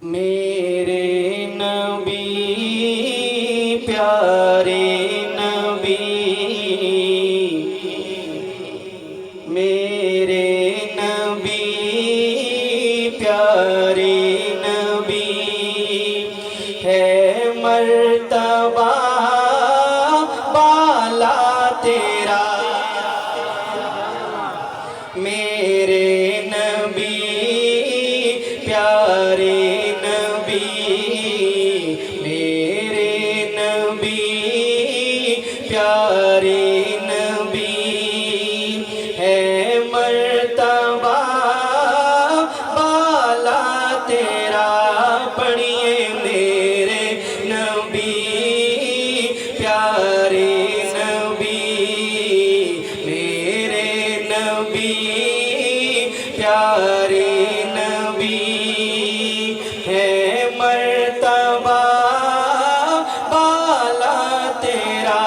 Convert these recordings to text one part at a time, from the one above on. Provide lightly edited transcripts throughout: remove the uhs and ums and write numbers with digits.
میرے نبی پیارے نبی، میرے نبی پیارے نبی، ہے مرتبہ بالا تیرا، میرے نبی پیارے نبی، میرے نبی پیارے نبی، ہے مرتبہ بالا تیرا، پڑھیے میرے نبی پیارے نبی، میرے نبی پیارے نبی، ہے مرتبہ بالا تیرا،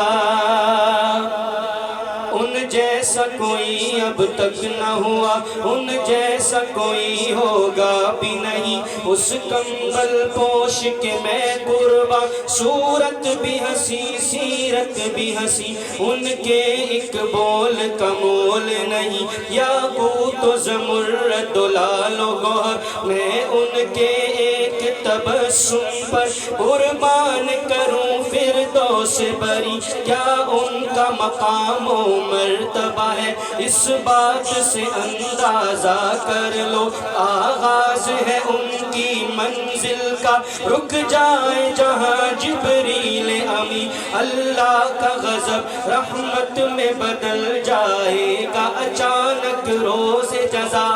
ان جیسا کوئی اب تک نہ ہوا، ان جیسا کوئی ہوگا بھی نہیں، اس کمبل پوش کے میں قرباں، صورت بھی ہنسی سیرت بھی ہنسی، ان کے ایک بول کا مول نہیں، یاقوت و زمرد و لال و گوہر، میں ان کے ایک تبسم پر قربان کروں فردوس بری، کیا ان کا مقام و مرتبہ ہے، اس بات سے اندازہ کر لو، آغاز ہے ان کی منزل کا، رک جائے جہاں جبریل امی، اللہ کا غضب رحمت میں بدل جائے گا اچانک روز جزا،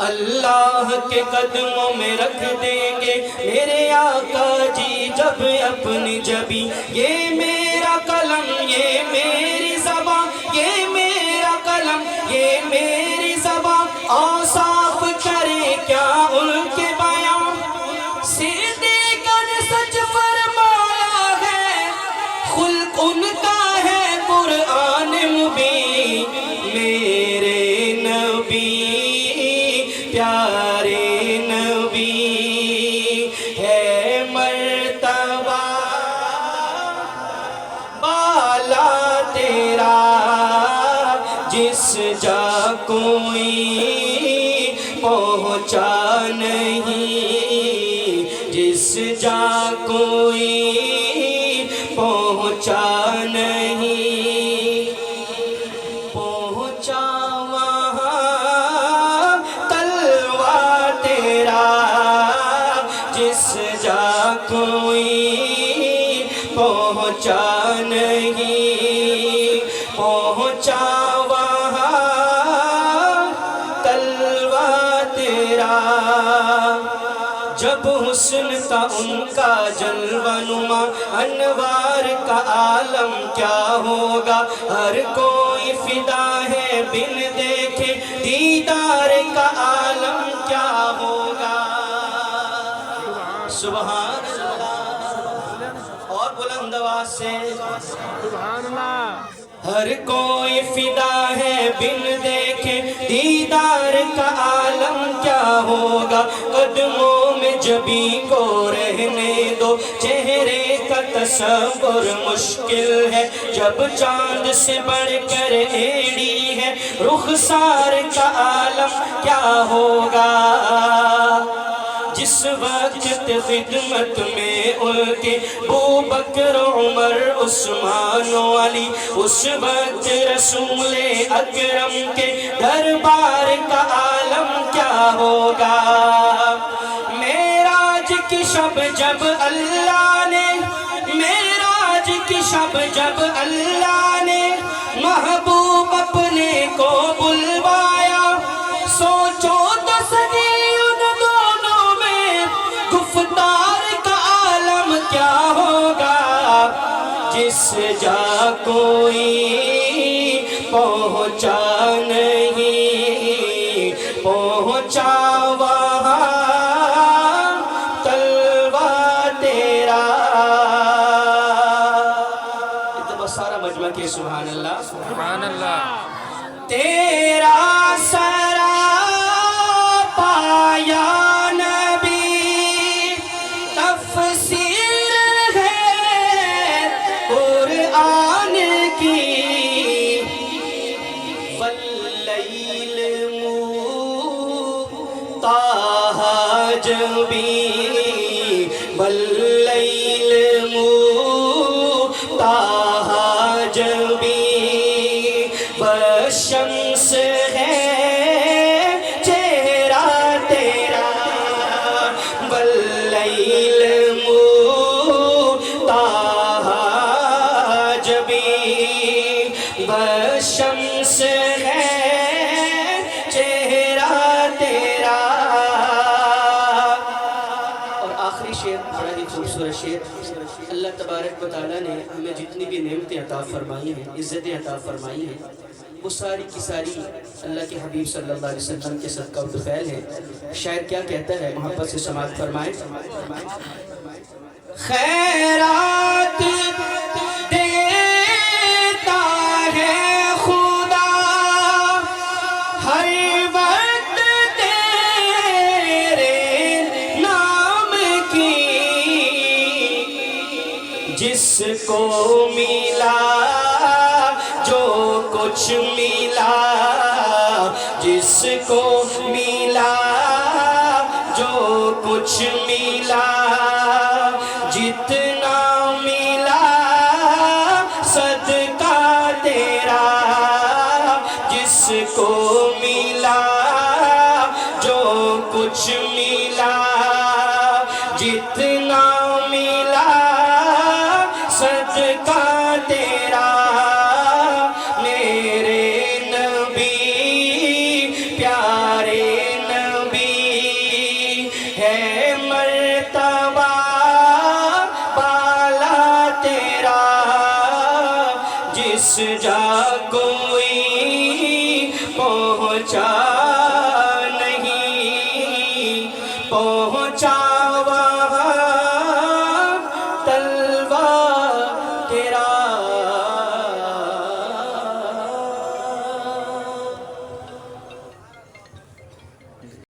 اللہ کے قدموں میں رکھ دیں گے میرے آقا جی جب اپنی جبی، یہ میرا قلم یہ میری زباں، یہ میرا قلم یہ میری زباں، اوصاف کرے کیا ان کے بیان، صدیق نے سچ فرمایا ہے، خلق ان کا ہے قرآن مبین، میرے نبی پیارے نبی، ہے مرتبہ بالا تیرا، جس جا کوئی پہنچا نہیں، جس جا کوئی پہنچا نہیں، پہنچا وہاں تلوا تیرا، جس جا کوئی پہنچا نہیں، پہنچا وہاں تلوا تیرا، جب حسن تھا ان کا جلوہ نما، انوار کا عالم کیا ہوگا، ہر کوئی فدا ہے بن دیکھے دیدار کا عالم کیا ہوگا، سبحان اللہ، اور بلند آواز سے سبحان اللہ، ہر کوئی فدا ہے بن دیکھے دیدار کا عالم کیا ہوگا، قدموں میں جبی کو رہنے دو، چہرے کا تصور مشکل ہے، جب چاند سے بڑھ کر ایڑی ہے، رخسار کا عالم کیا ہوگا، جس وقت خدمت میں ان کے ابوبکر عمر عثمان و علی، اس وقت رسول اکرم کے دربار کا عالم کیا ہوگا، معراج کی شب جب اللہ نے، معراج کی شب جب اللہ نے محبوب اپنے کو بلوایا، سوچو تو صحیح گفتار کا عالم کیا ہوگا، جس جا کوئی پہنچا نہیں، پہنچا وہاں تلوا تیرا، اتنا سارا مجمع کے سبحان اللہ، سبحان اللہ، تیرا سرا پایا نبی طه جبی واللیل طه جبی والشمس ہے چہرہ تیرا واللیل طه جبی والشمس ہے چہرہ تیرا. اور آخری شعر بڑا ہی خوبصورت شعر. اللہ تبارک و تعالیٰ نے ہمیں جتنی بھی نعمتیں عطا فرمائی ہیں، عزتیں عطا فرمائی ہیں، وہ ساری کی ساری اللہ کے حبیب صلی اللہ علیہ وسلم کے صدقہ و فعل ہیں. شاعر کیا کہتا ہے، محبت سے سماعت فرمائیں. خیرات دیتا ہے خدا ہر وقت تیرے نام کی، جس کو ملا جو کچھ ملا، جس کو ملا جو کچھ ملا، جتنا ملا صدقہ تیرا، جس کو ملا جو کچھ ملا، جتنا ملا صدقہ تیرا. میرے نبی پیارے نبی ہے مرتبہ بالا تیرا، جس جا کوئی پہنچا نہیں، پہنچا وہاں تلوہ تیرا.